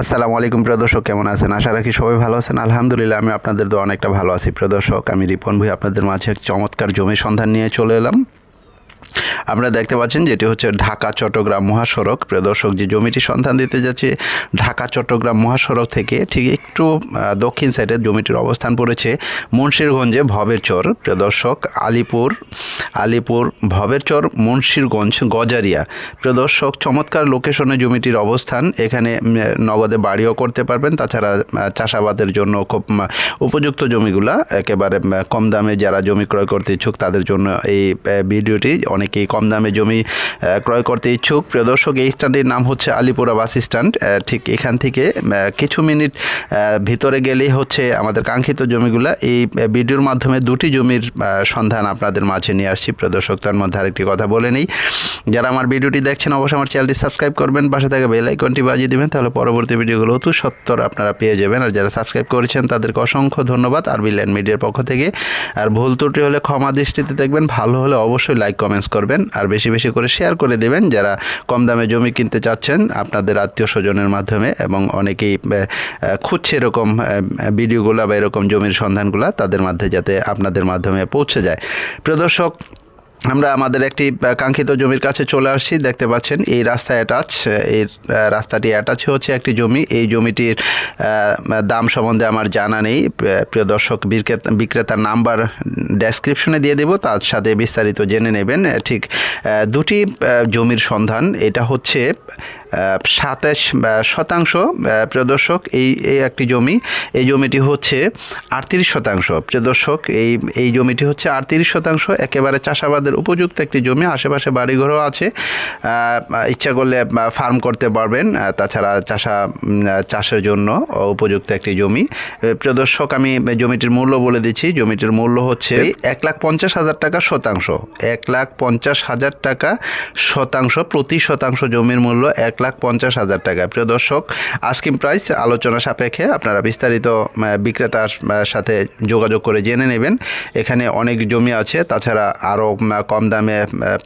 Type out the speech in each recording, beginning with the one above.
আসসালামু আলাইকুম প্রিয় দর্শক, কেমন আছেন? আশা রাখি সবাই ভালো আছেন। আলহামদুলিল্লাহ, আমি আপনাদের দোয়া অনেকটা ভালো আছি। প্রিয় দর্শক, আমি রিপন ভাই আপনাদের মাঝে এক চমৎকার জমি সন্ধান নিয়ে চলে এলাম। আপনারা দেখতে পাচ্ছেন যেটি হচ্ছে ঢাকা চট্টগ্রাম মহাসড়ক। প্রিয় দর্শক, যে জমিটি সন্ধান দিতে যাচ্ছে ঢাকা চট্টগ্রাম মহাসড়ক থেকে ঠিক একটু দক্ষিণ সাইডে জমিটির অবস্থান পড়েছে মুন্সিরগঞ্জে ভবেরচর। প্রিয় দর্শক, আলিপুর ভবেরচর মুন্সিরগঞ্জ গজারিয়া। প্রিয় দর্শক, চমৎকার লোকেশনে জমিটির অবস্থান। এখানে নগদে বাড়িও করতে পারবেন, তাছাড়া চাষাবাদের জন্য খুব উপযুক্ত জমিগুলা একেবারে কম দামে যারা জমি ক্রয় করতে ইচ্ছুক তাদের জন্য এই ভিডিওটি। অনেকেই কম দামে জমি ক্রয় করতে ইচ্ছুক। প্রিয় দর্শক, এই স্ট্যান্ডটির নাম হচ্ছে আলিপুরা বাস স্ট্যান্ড। ঠিক এখান থেকে কিছু মিনিট ভিতরে গেলেই হচ্ছে আমাদের কাঙ্ক্ষিত জমিগুলা। এই ভিডিওর মাধ্যমে দুটি জমির সন্ধান আপনাদের মাঝে নিয়ে আসছি। প্রিয় দর্শক, তার মধ্যে আরেকটি কথা বলে নেই, যারা আমার ভিডিওটি দেখছেন অবশ্যই আমার চ্যানেলটি সাবস্ক্রাইব করবেন, পাশে থাকা বেল আইকনটি বাজিয়ে দিবেন, তাহলে পরবর্তী ভিডিওগুলো অতি সত্বর আপনারা পেয়ে যাবেন। আর যারা সাবস্ক্রাইব করেছেন তাদেরকে অসংখ্য ধন্যবাদ আরবি ল্যান্ড মিডিয়ার পক্ষ থেকে। আর ভুল ত্রুটি হলে ক্ষমা দৃষ্টিতে দেখবেন, ভালো হলে অবশ্যই লাইক কমেন্টস করবেন, আর বেশি বেশি করে শেয়ার করে দেবেন যারা কম দামে জমি কিনতে চাচ্ছেন আপনাদের আত্মীয় স্বজনের মাধ্যমে, এবং অনেকেই খুঁজছে এরকম ভিডিওগুলো বা এরকম জমির সন্ধানগুলো তাদের মাঝে যাতে আপনাদের মাধ্যমে পৌঁছে যায়। প্রিয় দর্শক, আমরা আমাদের একটি কাঙ্ক্ষিত জমির কাছে চলে আসছি। দেখতে পাচ্ছেন এই রাস্তায় এই রাস্তাটি অ্যাটাচ হচ্ছে একটি জমি। এই জমিটির দাম সম্বন্ধে আমার জানা নেই। প্রিয় দর্শক, বিক্রেতার নাম্বার ডেসক্রিপশনে দিয়ে দেব, তার সাথে বিস্তারিত জেনে নেবেন। ঠিক দুটি জমির সন্ধান। এটা হচ্ছে 27%। প্রিয় দর্শক, এই একটি জমি, এই জমিটি হচ্ছে 38%। প্রিয় দর্শক, এই জমিটি হচ্ছে 38%, একেবারে চাষাবাদের উপযুক্ত একটি জমি। আশেপাশে বাড়িঘরও আছে, ইচ্ছা করলে ফার্ম করতে পারবেন, তাছাড়া চাষের জন্য উপযুক্ত একটি জমি। প্রিয় দর্শক, আমি জমিটির মূল্য বলে দিচ্ছি। জমিটির মূল্য হচ্ছে 1,50,000 টাকা শতাংশ। 1,50,000 টাকা শতাংশ, প্রতি শতাংশ জমির মূল্য 1,50,000 টাকা। প্রিয় দর্শক, আস্কিং প্রাইস আলোচনা সাপেক্ষে, আপনারা বিস্তারিত বিক্রেতার সাথে যোগাযোগ করে জেনে নেবেন। এখানে অনেক জমি আছে, তাছাড়া আরও কম দামে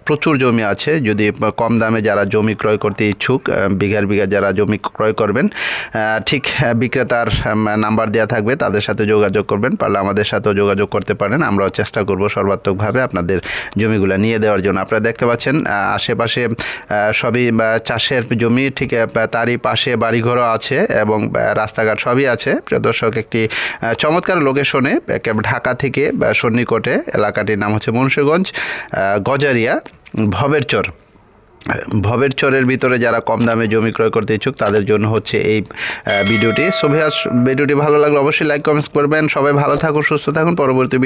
প্রচুর জমি আছে। যদি কম দামে যারা জমি ক্রয় করতে ইচ্ছুক, বিঘার বিঘা যারা জমি ক্রয় করবেন, ঠিক বিক্রেতার নাম্বার দেওয়া থাকবে, তাদের সাথে যোগাযোগ করবেন। পারলে আমাদের সাথেও যোগাযোগ করতে পারেন, আমরাও চেষ্টা করব সর্বাত্মকভাবে আপনাদের জমিগুলো নিয়ে দেওয়ার জন্য। আপনারা দেখতে পাচ্ছেন আশেপাশে সবই চাষের জমি, ঠিক তারই পাশে বাড়িঘরও আছে এবং রাস্তাঘাট সবই আছে। প্রিয় দর্শক, একটি চমৎকার লোকেশনে, ঢাকা থেকে সন্নিকটে। এলাকাটির নাম হচ্ছে মুন্সিরগঞ্জ গজারিয়া ভবেরচরের ভিতরে যারা কম দামে জমি ক্রয় করতে ইচ্ছুক তাদের জন্য হচ্ছে এই ভিডিওটি। ভিডিওটি ভালো লাগলে অবশ্যই লাইক কমেন্টস করবেন। সবাই ভালো থাকুন, সুস্থ থাকুন। পরবর্তী